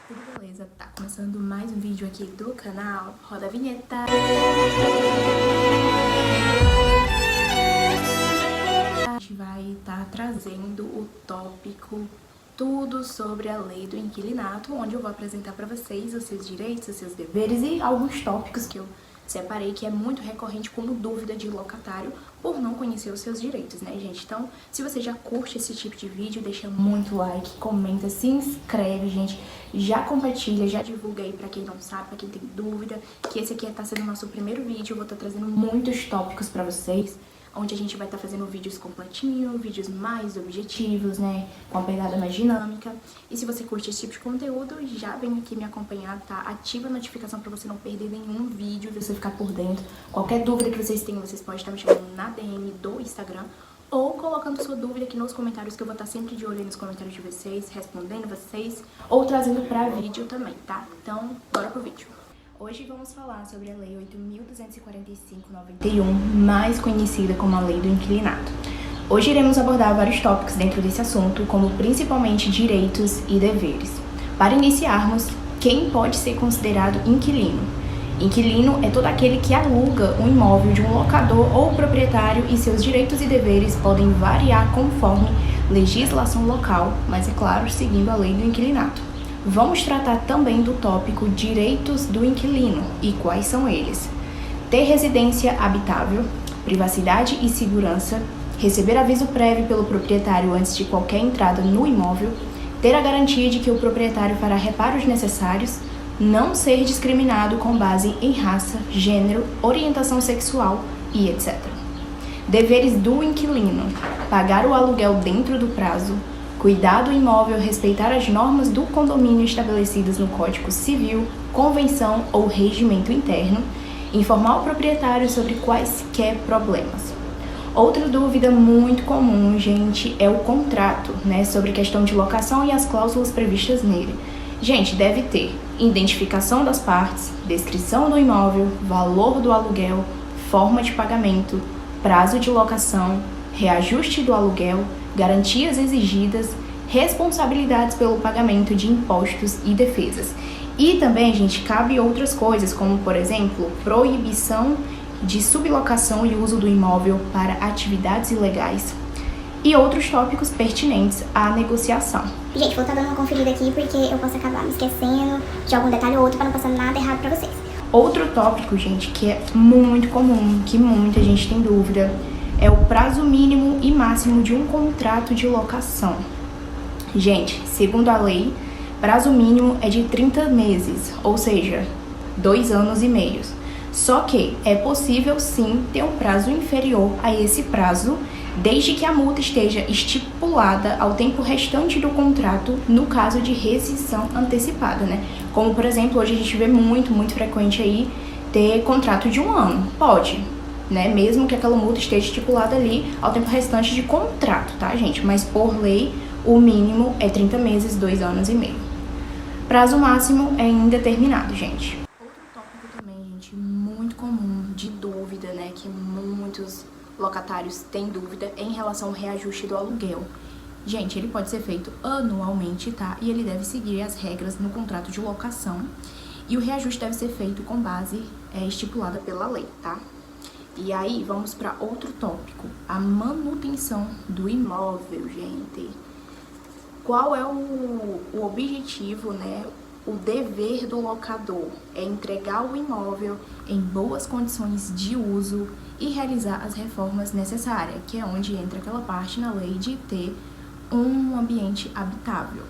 Tudo beleza? Tá começando mais um vídeo aqui do canal. Roda a vinheta! A gente vai estar trazendo o tópico tudo sobre a lei do inquilinato, onde eu vou apresentar para vocês os seus direitos, os seus deveres e alguns tópicos que eu separei que é muito recorrente como dúvida de locatário por não conhecer os seus direitos, né, gente? Então, se você já curte esse tipo de vídeo, deixa muito like, comenta, se inscreve, gente. Já compartilha, já divulga aí pra quem não sabe, pra quem tem dúvida, que esse aqui tá sendo o nosso primeiro vídeo. Eu vou estar trazendo muitos tópicos pra vocês, onde a gente vai estar fazendo vídeos completinhos, vídeos mais objetivos, né, com a pegada mais dinâmica. E se você curte esse tipo de conteúdo, já vem aqui me acompanhar, tá? Ativa a notificação pra você não perder nenhum vídeo, pra você ficar por dentro. Qualquer dúvida que vocês tenham, vocês podem estar me chamando na DM do Instagram ou colocando sua dúvida aqui nos comentários, que eu vou estar sempre de olho nos comentários de vocês, respondendo vocês, ou trazendo pra vídeo também, tá? Então, bora pro vídeo. Hoje vamos falar sobre a Lei 8.245/91, mais conhecida como a Lei do Inquilinato. Hoje iremos abordar vários tópicos dentro desse assunto, como principalmente direitos e deveres. Para iniciarmos, quem pode ser considerado inquilino? Inquilino é todo aquele que aluga um imóvel de um locador ou proprietário e seus direitos e deveres podem variar conforme legislação local, mas é claro, seguindo a Lei do Inquilinato. Vamos tratar também do tópico direitos do inquilino e quais são eles: ter residência habitável, privacidade e segurança, receber aviso prévio pelo proprietário antes de qualquer entrada no imóvel, ter a garantia de que o proprietário fará reparos necessários, não ser discriminado com base em raça, gênero, orientação sexual e etc. Deveres do inquilino: pagar o aluguel dentro do prazo, cuidar do imóvel, respeitar as normas do condomínio estabelecidas no Código Civil, convenção ou regimento interno, informar o proprietário sobre quaisquer problemas. Outra dúvida muito comum, gente, é o contrato, né, sobre questão de locação e as cláusulas previstas nele. Gente, deve ter identificação das partes, descrição do imóvel, valor do aluguel, forma de pagamento, prazo de locação, reajuste do aluguel, garantias exigidas, responsabilidades pelo pagamento de impostos e defesas. E também, gente, cabe outras coisas, como, por exemplo, proibição de sublocação e uso do imóvel para atividades ilegais e outros tópicos pertinentes à negociação. Gente, vou estar dando uma conferida aqui porque eu posso acabar me esquecendo de algum detalhe ou outro para não passar nada errado para vocês. Outro tópico, gente, que é muito comum, que muita gente tem dúvida, é o prazo mínimo e máximo de um contrato de locação. Gente, segundo a lei, prazo mínimo é de 30 meses, ou seja, 2 anos e meio. Só que é possível sim ter um prazo inferior a esse prazo, desde que a multa esteja estipulada ao tempo restante do contrato, no caso de rescisão antecipada, né? Como, por exemplo, hoje a gente vê muito frequente aí ter contrato de 1 ano. Pode, né? Mesmo que aquela multa esteja estipulada ali ao tempo restante de contrato, tá, gente? Mas por lei, o mínimo é 30 meses, 2 anos e meio. Prazo máximo é indeterminado, gente. Outro tópico também, gente, muito comum de dúvida, né? Que muitos locatários têm dúvida em relação ao reajuste do aluguel. Gente, ele pode ser feito anualmente, tá? E ele deve seguir as regras no contrato de locação. E o reajuste deve ser feito com base estipulada pela lei, tá? E aí, vamos para outro tópico, a manutenção do imóvel, gente. Qual é o objetivo, né? O dever do locador é entregar o imóvel em boas condições de uso e realizar as reformas necessárias, que é onde entra aquela parte na lei de ter um ambiente habitável.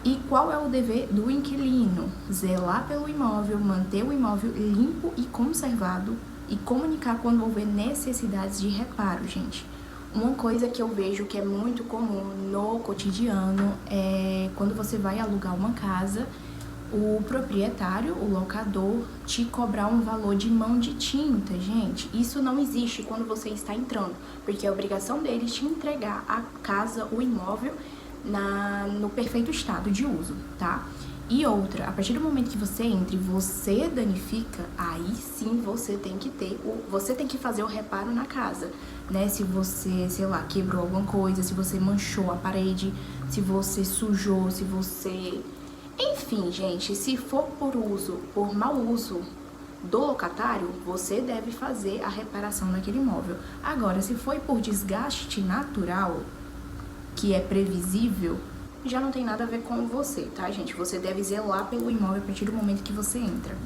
E qual é o dever do inquilino? Zelar pelo imóvel, manter o imóvel limpo e conservado e comunicar quando houver necessidades de reparo, gente. Uma coisa que eu vejo que é muito comum no cotidiano é quando você vai alugar uma casa, o proprietário, o locador, te cobrar um valor de mão de tinta, gente. Isso não existe quando você está entrando, porque é a obrigação deles te entregar a casa, o imóvel, no perfeito estado de uso, tá? E outra, a partir do momento que você entra e você danifica, aí sim você tem que fazer o reparo na casa, né? Se você, sei lá, quebrou alguma coisa, se você manchou a parede, se você sujou, se você Enfim, gente, se for por mau uso do locatário, você deve fazer a reparação daquele imóvel. Agora, se foi por desgaste natural, que é previsível, já não tem nada a ver com você, tá, gente? Você deve zelar pelo imóvel a partir do momento que você entra.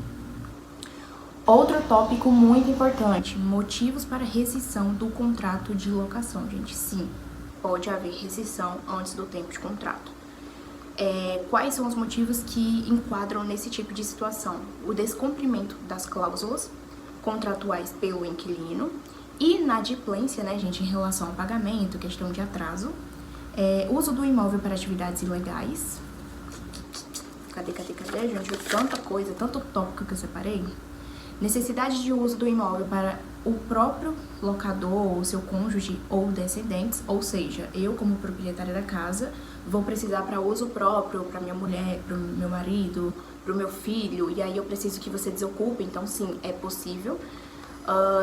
Outro tópico muito importante, motivos para rescisão do contrato de locação, gente. Sim, pode haver rescisão antes do tempo de contrato. Quais são os motivos que enquadram nesse tipo de situação? O descumprimento das cláusulas contratuais pelo inquilino, inadimplência, né, gente, em relação ao pagamento, questão de atraso, uso do imóvel para atividades ilegais. Cadê, gente? Tanta coisa, tanto tópico que eu separei. Necessidade de uso do imóvel para o próprio locador, ou seu cônjuge ou descendentes, ou seja, eu como proprietária da casa vou precisar para uso próprio, para minha mulher, para o meu marido, para o meu filho, e aí eu preciso que você desocupe, então sim, é possível.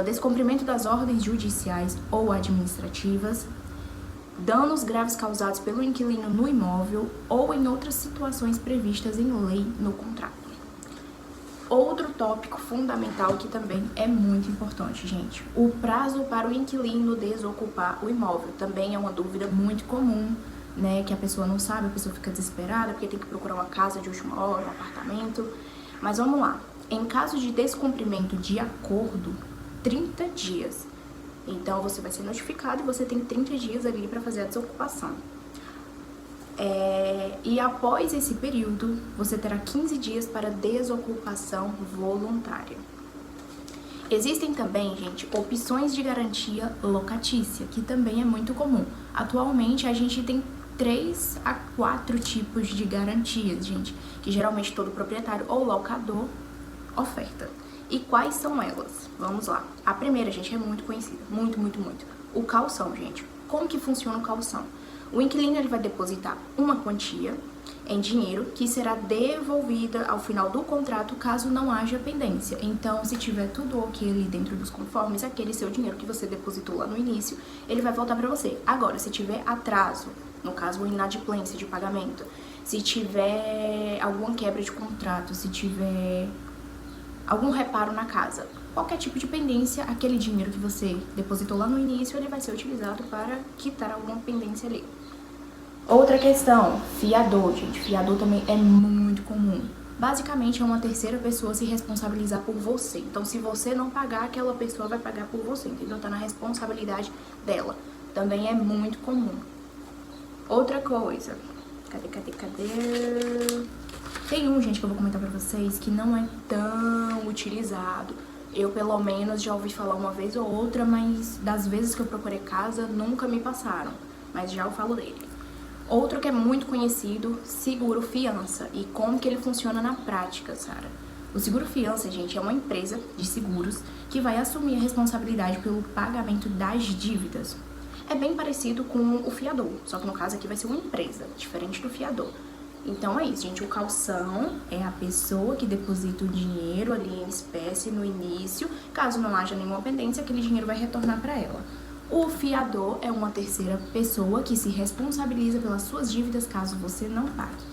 Descumprimento das ordens judiciais ou administrativas, danos graves causados pelo inquilino no imóvel ou em outras situações previstas em lei no contrato. Outro tópico fundamental que também é muito importante, gente. O prazo para o inquilino desocupar o imóvel. Também é uma dúvida muito comum, né? Que a pessoa não sabe, a pessoa fica desesperada porque tem que procurar uma casa de última hora, um apartamento. Mas vamos lá. Em caso de descumprimento de acordo, 30 dias. Então, você vai ser notificado e você tem 30 dias ali para fazer a desocupação. E após esse período, você terá 15 dias para desocupação voluntária. Existem também, gente, opções de garantia locatícia, que também é muito comum. Atualmente, a gente tem 3 a 4 tipos de garantias, gente, que geralmente todo proprietário ou locador oferta. E quais são elas? Vamos lá. A primeira, gente, é muito conhecida. Muito. O calção, gente. Como que funciona o calção? O inquilino ele vai depositar uma quantia em dinheiro que será devolvida ao final do contrato caso não haja pendência. Então, se tiver tudo ok ali dentro dos conformes, aquele seu dinheiro que você depositou lá no início, ele vai voltar para você. Agora, se tiver atraso, no caso, inadimplência de pagamento, se tiver alguma quebra de contrato, se tiver algum reparo na casa, qualquer tipo de pendência, aquele dinheiro que você depositou lá no início, ele vai ser utilizado para quitar alguma pendência ali. Outra questão, fiador, gente. Fiador também é muito comum. Basicamente, é uma terceira pessoa se responsabilizar por você. Então, se você não pagar, aquela pessoa vai pagar por você, entendeu? Tá na responsabilidade dela. Também é muito comum. Outra coisa. Cadê? Tem um, gente, que eu vou comentar pra vocês que não é tão utilizado. Eu, pelo menos, já ouvi falar uma vez ou outra, mas das vezes que eu procurei casa, nunca me passaram. Mas já eu falo dele. Outro que é muito conhecido, seguro fiança. E como que ele funciona na prática, Sara? O seguro fiança, gente, é uma empresa de seguros que vai assumir a responsabilidade pelo pagamento das dívidas. É bem parecido com o fiador, só que no caso aqui vai ser uma empresa, diferente do fiador. Então é isso, gente. O calção é a pessoa que deposita o dinheiro ali em espécie no início. Caso não haja nenhuma pendência, aquele dinheiro vai retornar para ela. O fiador é uma terceira pessoa que se responsabiliza pelas suas dívidas caso você não pague.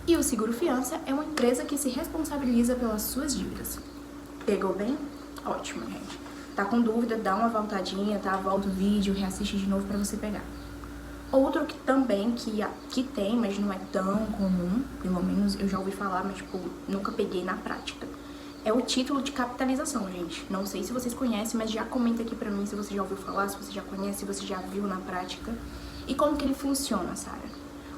E o seguro fiança é uma empresa que se responsabiliza pelas suas dívidas. Pegou bem? Ótimo, gente. Tá com dúvida? Dá uma voltadinha, tá? Volta o vídeo, reassiste de novo para você pegar. Outro que também que tem, mas não é tão comum, pelo menos eu já ouvi falar, mas tipo, nunca peguei na prática. É o título de capitalização, gente. Não sei se vocês conhecem, mas já comenta aqui pra mim se você já ouviu falar, se você já conhece, se você já viu na prática. E como que ele funciona, Sara?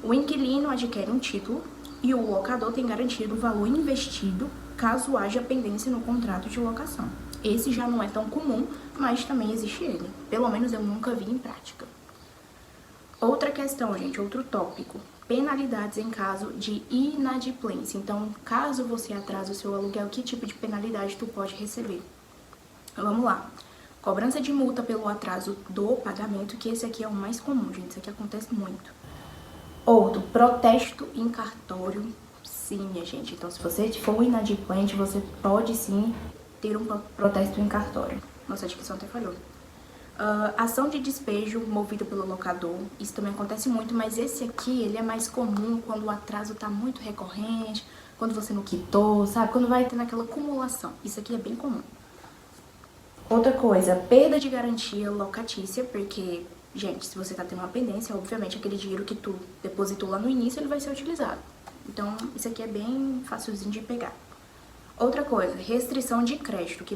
O inquilino adquire um título e o locador tem garantido o valor investido caso haja pendência no contrato de locação. Esse já não é tão comum, mas também existe ele. Pelo menos eu nunca vi em prática. Outra questão, gente, outro tópico. Penalidades em caso de inadimplência. Então, caso você atrase o seu aluguel, que tipo de penalidade tu pode receber? Vamos lá. Cobrança de multa pelo atraso do pagamento, que esse aqui é o mais comum, gente. Isso aqui acontece muito. Outro, protesto em cartório. Sim, minha gente. Então, se você for inadimplente, você pode sim ter um protesto em cartório. Nossa, a dicção até falhou. Ação de despejo movida pelo locador, isso também acontece muito, mas esse aqui, ele é mais comum quando o atraso tá muito recorrente, quando você não quitou, sabe? Quando vai tendo aquela acumulação, isso aqui é bem comum. Outra coisa, perda de garantia locatícia, porque, gente, se você tá tendo uma pendência, obviamente aquele dinheiro que tu depositou lá no início, ele vai ser utilizado. Então, isso aqui é bem facilzinho de pegar. Outra coisa, restrição de crédito, que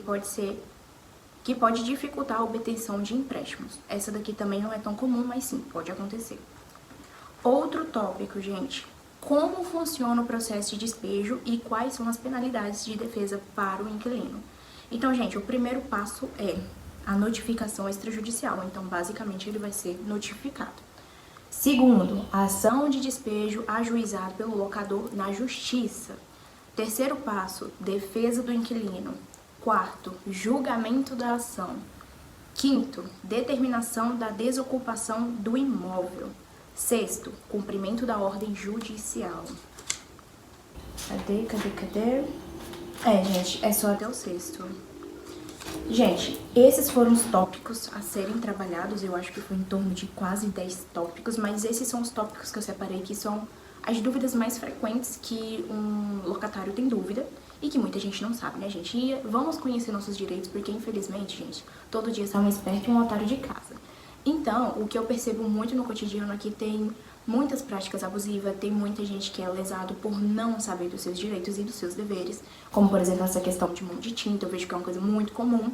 pode dificultar a obtenção de empréstimos. Essa daqui também não é tão comum, mas sim, pode acontecer. Outro tópico, gente, como funciona o processo de despejo e quais são as penalidades de defesa para o inquilino. Então, gente, o primeiro passo é a notificação extrajudicial, então basicamente ele vai ser notificado. Segundo, a ação de despejo ajuizada pelo locador na justiça. Terceiro passo, defesa do inquilino. Quarto, julgamento da ação. Quinto, determinação da desocupação do imóvel. Sexto, cumprimento da ordem judicial. Cadê? Gente, é só até o sexto. Gente, esses foram os tópicos a serem trabalhados. Eu acho que foi em torno de quase 10 tópicos, mas esses são os tópicos que eu separei que são as dúvidas mais frequentes que um locatário tem dúvida e que muita gente não sabe, né, gente? E vamos conhecer nossos direitos, porque infelizmente, gente, todo dia sai um esperto e um otário de casa. Então, o que eu percebo muito no cotidiano aqui tem muitas práticas abusivas, tem muita gente que é lesado por não saber dos seus direitos e dos seus deveres, como por exemplo essa questão de mão de tinta, eu vejo que é uma coisa muito comum,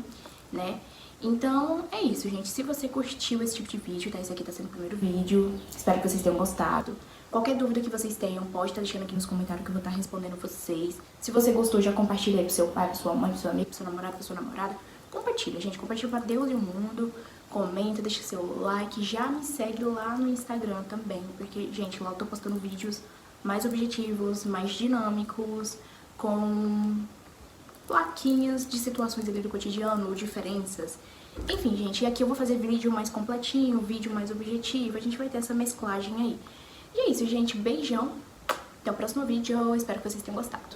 né? Então, é isso, gente. Se você curtiu esse tipo de vídeo, tá? Esse aqui tá sendo o primeiro vídeo. Espero que vocês tenham gostado. Qualquer dúvida que vocês tenham, pode estar deixando aqui nos comentários que eu vou estar respondendo vocês. Se você gostou, já compartilha aí pro seu pai, pra sua mãe, pro seu amigo, pro seu namorado, pra sua namorada. Compartilha, gente. Compartilha pra Deus e o mundo. Comenta, deixa seu like. Já me segue lá no Instagram também. Porque, gente, lá eu tô postando vídeos mais objetivos, mais dinâmicos, com plaquinhas de situações ali do cotidiano, diferenças. Enfim, gente, e aqui eu vou fazer vídeo mais completinho, vídeo mais objetivo, a gente vai ter essa mesclagem aí. E é isso, gente, beijão, até o próximo vídeo, espero que vocês tenham gostado.